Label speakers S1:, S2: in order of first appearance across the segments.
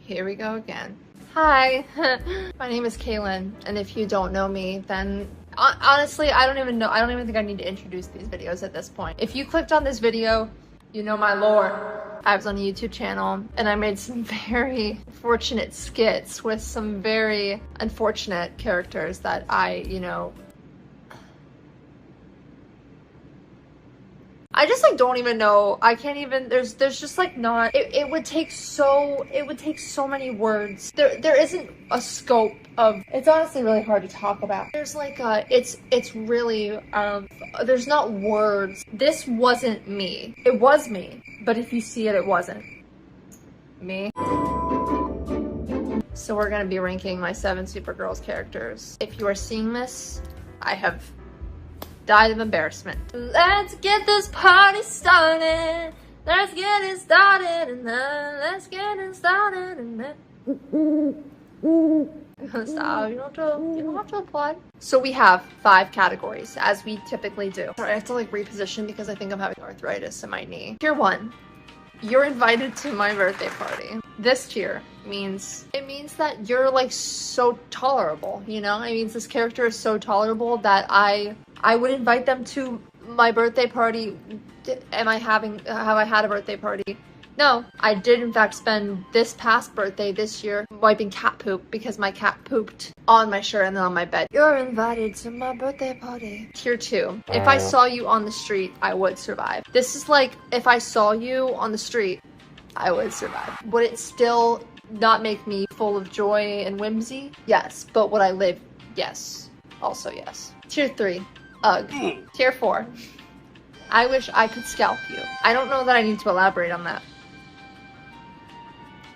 S1: Here we go again. Hi, my name is Kaylin, and if you don't know me, then honestly, I don't even think I need to introduce these videos at this point. If you clicked on this video, you know my lore. I was on a YouTube channel, and I made some very fortunate skits with some very unfortunate characters that I just like don't even know. I can't even, there's just like not, it would take so many words. There isn't a scope of, it's honestly really hard to talk about. There's like it's really, there's not words. This wasn't me. It was me, but if you see it, it wasn't me. So we're gonna be ranking my 7Supergirls characters. If you are seeing this, I have died of embarrassment. Let's get this party started. Let's get it started and then let's get it started and then stop. You don't have to applaud. So we have 5 categories as we typically do. Sorry, I have to like reposition because I think I'm having arthritis in my knee. Tier 1. You're invited to my birthday party. This tier means that you're like so tolerable, you know? It means this character is so tolerable that I would invite them to my birthday party. Have I had a birthday party? No, I did in fact spend this past birthday this year wiping cat poop because my cat pooped on my shirt and then on my bed. You're invited to my birthday party. Tier 2. If I saw you on the street, I would survive. This is like, if I saw you on the street, I would survive. Would it still not make me full of joy and whimsy? Yes. But would I live? Yes. Also yes. Tier 3. Ugh. Tier 4. I wish I could scalp you. I don't know that I need to elaborate on that.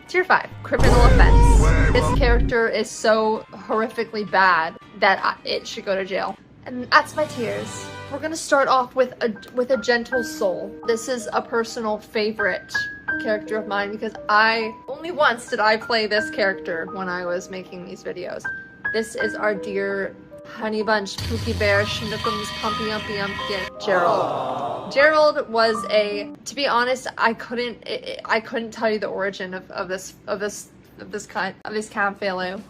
S1: Tier 5. Criminal offense. This character is so horrifically bad that it should go to jail. And that's my tiers. We're gonna start off with a gentle soul. This is a personal favorite character of mine because only once did I play this character when I was making these videos. This is our dear Honey Bunch, Pookie Bear, Schnookums, Pumpy Umpy Umpkin, Gerald. Gerald was to be honest, I couldn't tell you the origin of this camp fellow.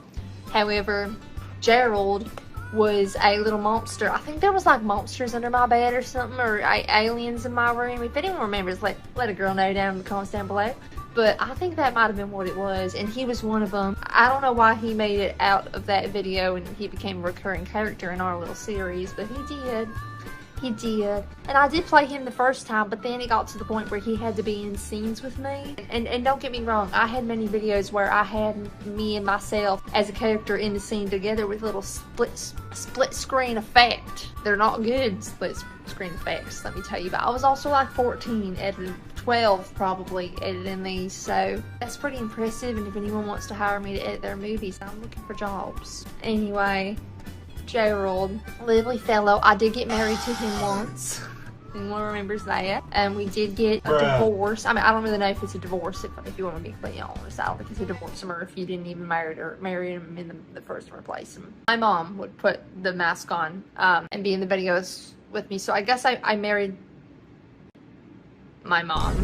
S1: However, Gerald was a little monster. I think there was like monsters under my bed or something, or aliens in my room. If anyone remembers, let a girl know down in the comments down below. But I think that might have been what it was, and he was one of them. I don't know why he made it out of that video and he became a recurring character in our little series, but he did. He did. And I did play him the first time, but then it got to the point where he had to be in scenes with me. And don't get me wrong, I had many videos where I had me and myself as a character in the scene together with little split screen effect. They're not good split screen effects, let me tell you. But I was also like 14, editing 12 probably editing these, so that's pretty impressive. And if anyone wants to hire me to edit their movies, I'm looking for jobs. Anyway, Gerald, lovely fellow. I did get married to him once. Anyone remembers that? And we did get a divorce. I mean, I don't really know if it's a divorce, if you want to be completely honest. I don't think it's a divorce or if you didn't even marry him in the first place. And my mom would put the mask on and be in the videos with me. So I guess I married my mom.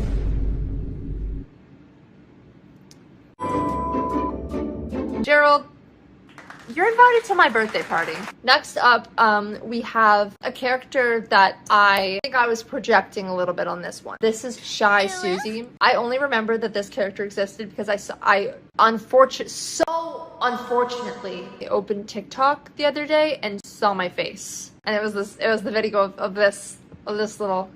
S1: Gerald, you're invited to my birthday party. Next up, we have a character that I think I was projecting a little bit on this one. This is Shy Susie. I only remember that this character existed because I unfortunately opened TikTok the other day and saw my face. And it was the video of this little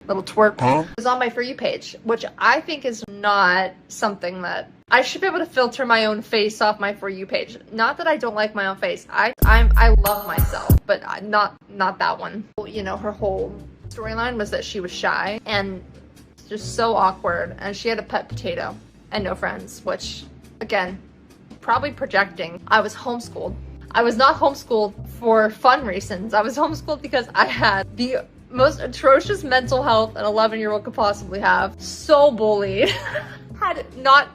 S1: twerp. Huh? It was on my For You page, which I think is not something that I should be able to filter my own face off my For You page. Not that I don't like my own face. I love myself, but not that one. You know, her whole storyline was that she was shy and just so awkward, and she had a pet potato and no friends, which again, probably projecting. I was homeschooled. I was not homeschooled for fun reasons. I was homeschooled because I had the most atrocious mental health an 11-year-old could possibly have. So bullied. Had not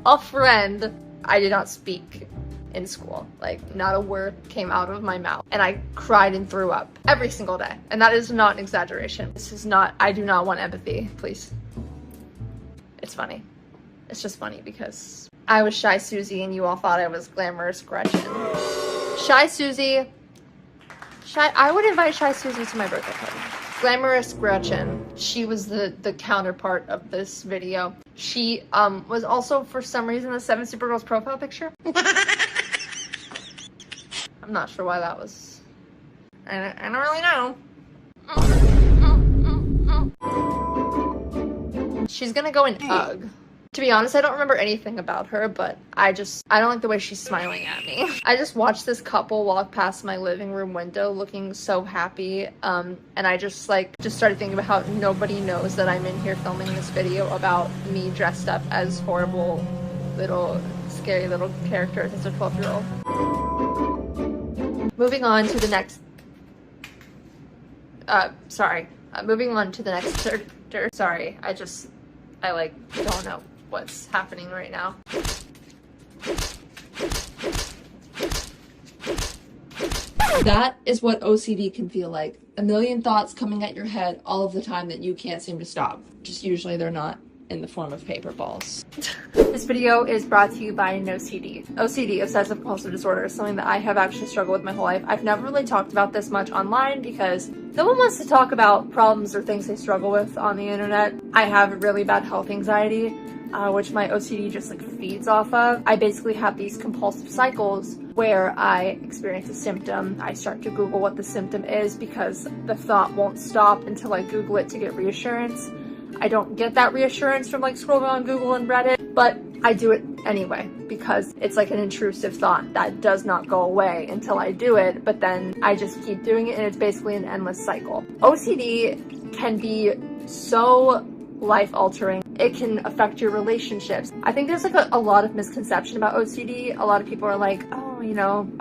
S1: a friend. I did not speak in school. Like, not a word came out of my mouth. And I cried and threw up every single day. And that is not an exaggeration. This is not, I do not want empathy, please. It's funny. It's just funny because I was Shy Susie and you all thought I was Glamorous Gretchen. Shy Susie. I would invite Shy Susie to my birthday party. Glamorous Gretchen. She was the counterpart of this video. She was also, for some reason, the 7Supergirls profile picture. I'm not sure why that was. I don't really know. She's gonna go in UGG. To be honest, I don't remember anything about her, but I don't like the way she's smiling at me. I just watched this couple walk past my living room window looking so happy, and I just started thinking about how nobody knows that I'm in here filming this video about me dressed up as horrible little scary little characters as a 12-year-old. Moving on to the next moving on to the next character. Sorry, I don't know what's happening right now. That is what OCD can feel like. A million thoughts coming at your head all of the time that you can't seem to stop. Just usually they're not in the form of paper balls. This video is brought to you by NoCD. OCD, obsessive compulsive disorder, is something that I have actually struggled with my whole life. I've never really talked about this much online because no one wants to talk about problems or things they struggle with on the internet. I have really bad health anxiety, which my OCD just feeds off of. I basically have these compulsive cycles where I experience a symptom. I start to Google what the symptom is because the thought won't stop until I Google it to get reassurance. I don't get that reassurance from scrolling on Google and Reddit, but I do it anyway because it's an intrusive thought that does not go away until I do it, but then I just keep doing it and it's basically an endless cycle. OCD can be so life-altering. It can affect your relationships. I think there's a lot of misconception about OCD. A lot of people are like, oh,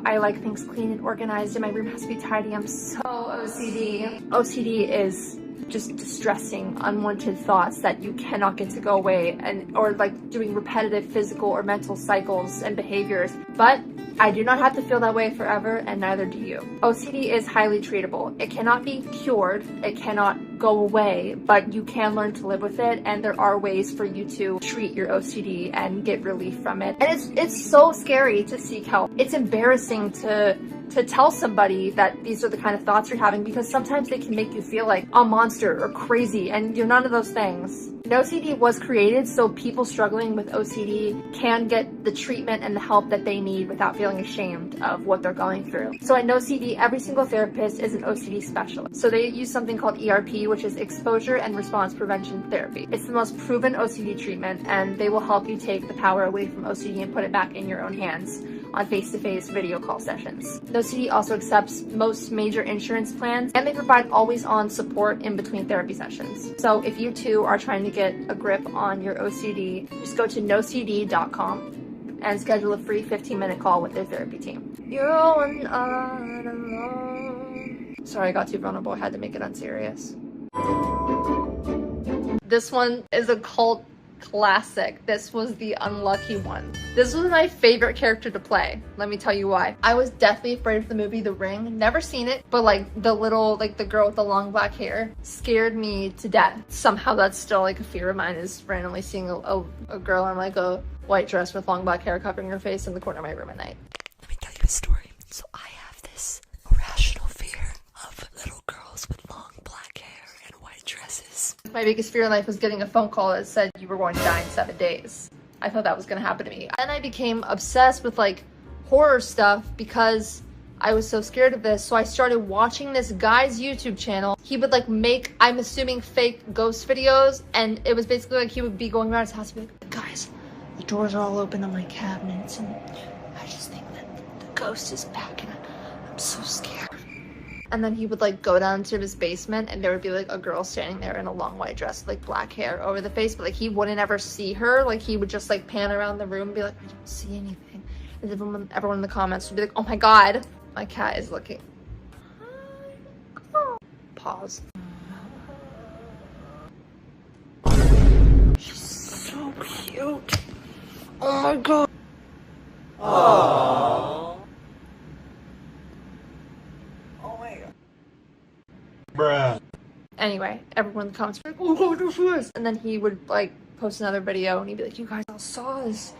S1: I like things clean and organized and my room has to be tidy. I'm so OCD. OCD is just distressing, unwanted thoughts that you cannot get to go away, or doing repetitive physical or mental cycles and behaviors. But I do not have to feel that way forever, and neither do you. OCD is highly treatable. It cannot be cured, it cannot go away, but you can learn to live with it, and there are ways for you to treat your OCD and get relief from it. And it's so scary to seek help. It's embarrassing to tell somebody that these are the kind of thoughts you're having because sometimes they can make you feel like a monster or crazy, and you're none of those things. NoCD was created so people struggling with OCD can get the treatment and the help that they need without feeling ashamed of what they're going through. So at NoCD, every single therapist is an OCD specialist. So they use something called ERP, which is Exposure and Response Prevention Therapy. It's the most proven OCD treatment, and they will help you take the power away from OCD and put it back in your own hands on face-to-face video call sessions. NoCD also accepts most major insurance plans, and they provide always-on support in between therapy sessions. So if you too are trying to get a grip on your OCD, just go to nocd.com and schedule a free 15-minute call with their therapy team. You're not alone. Sorry, I got too vulnerable. I had to make it unserious. This one is a cult classic. This was the unlucky one. This was my favorite character to play. Let me tell you why. I was deathly afraid of the movie The Ring. Never seen it, but the girl with the long black hair scared me to death. Somehow that's still a fear of mine, is randomly seeing a girl in a white dress with long black hair covering her face in the corner of my room at night.
S2: Let me tell you a story. So I have this irrational fear of little girls with long black hair and white dresses.
S1: My biggest fear in life was getting a phone call that said you were going to die in 7 days. I thought that was going to happen to me. And I became obsessed with horror stuff because I was so scared of this. So I started watching this guy's YouTube channel. He would make, I'm assuming, fake ghost videos. And it was basically he would be going around his house and be like, guys, the doors are all open on my cabinets and I just think that the ghost is back and I'm so scared. And then he would go down to his basement and there would be a girl standing there in a long white dress with black hair over the face, but he wouldn't ever see her. He would just pan around the room and be like, I don't see anything. And everyone in the comments would be like, oh my god, my cat is looking. Pause. She's so cute. Oh my god.
S3: Aww. Oh my god. Bruh.
S1: Anyway, everyone in the comments were like, oh, what is this? And then he would post post another video and he'd be like, you guys all saw this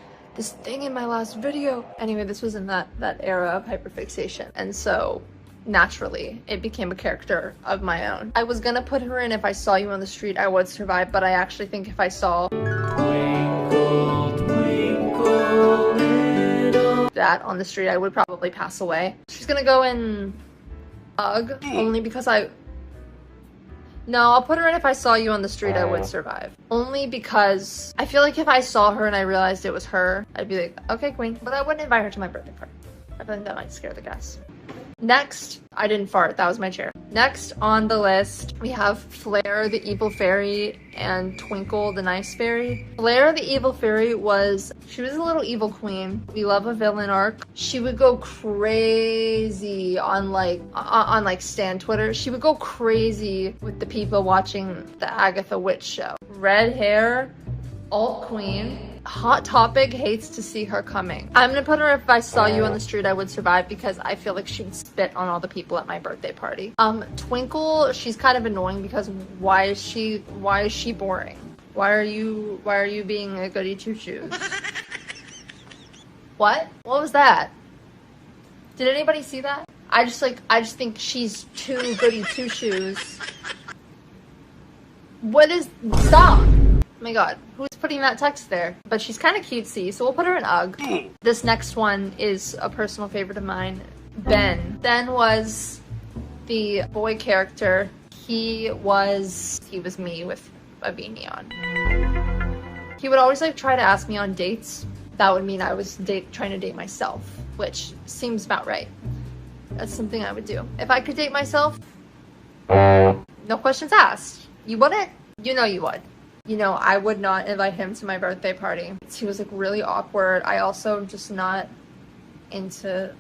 S1: thing in my last video. Anyway, this was in that era of hyperfixation. And so naturally it became a character of my own. I was gonna put her in If I Saw You on the Street, I Would Survive, but I actually think if I saw Twinkle, twinkle, little that on the street, I would probably pass away. She's gonna go in Ugh, only because no, I'll put her in If I Saw You on the Street, I Would Survive. Only because I feel like if I saw her and I realized it was her, I'd be like, okay, queen. But I wouldn't invite her to my birthday party. I feel like that might scare the guests. Next, I didn't fart, that was my chair. Next on the list, we have Flair the Evil Fairy and Twinkle the Nice Fairy. Flair the Evil Fairy she was a little evil queen. We love a villain arc. She would go crazy on like Stan Twitter. She would go crazy with the people watching the Agatha Witch show. Red hair, alt queen. Hot Topic hates to see her coming. I'm gonna put her If I Saw You on the Street, I Would Survive because I feel like she would spit on all the people at my birthday party. Twinkle, she's kind of annoying because why is she boring? Why are you being a goody two shoes? What was that? Did anybody see that? I just think she's too goody two shoes. Stop! Oh my god, who's putting that text there? But she's kind of cutesy, so we'll put her in Ugh. This next one is a personal favorite of mine, Ben. Ben was the boy character. He was me with a beanie on. He would always like try to ask me on dates. That would mean I was trying to date myself, which seems about right. That's something I would do. If I could date myself, no questions asked. You wouldn't? You know you would. You know, I would not invite him to my birthday party. He was like really awkward. I also am just not into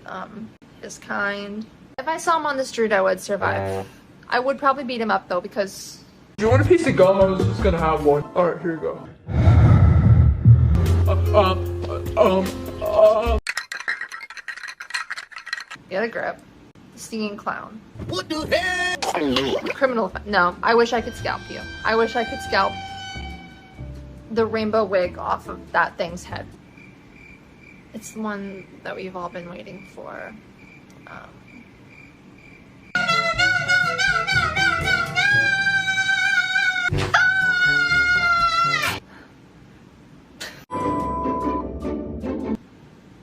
S1: his kind. If I saw him on the street, I would survive. I would probably beat him up though because...
S3: Do you want a piece of gum? I was just gonna have one. Alright, here you go.
S1: Get a grip. Singing clown. What the hell? Criminal offense. No, I wish I could scalp you. I wish I could scalp the rainbow wig off of that thing's head. It's the one that we've all been waiting for.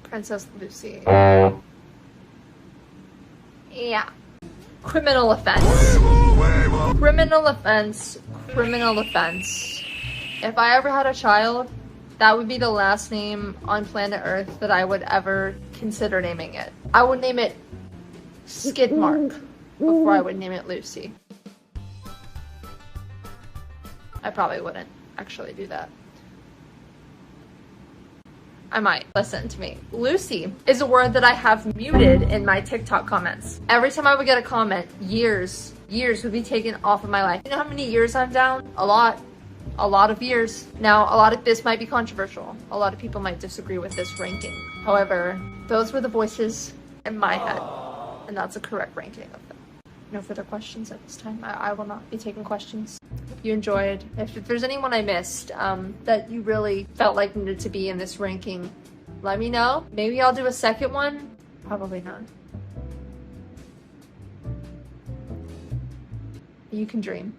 S1: Princess Lucy. Yeah. Criminal offense. Criminal offense. Criminal offense. If I ever had a child, that would be the last name on planet Earth that I would ever consider naming it. I would name it Skidmark before I would name it Lucy. I probably wouldn't actually do that. I might. Listen to me. Lucy is a word that I have muted in my TikTok comments. Every time I would get a comment, years would be taken off of my life. You know how many years I'm down? A lot of years. Now, a lot of this might be controversial. A lot of people might disagree with this ranking. However, those were the voices in my head, and that's a correct ranking of them. No further questions at this time. I will not be taking questions. If you enjoyed, if there's anyone I missed that you really felt like needed to be in this ranking, let me know. Maybe I'll do a second one. Probably not. You can dream.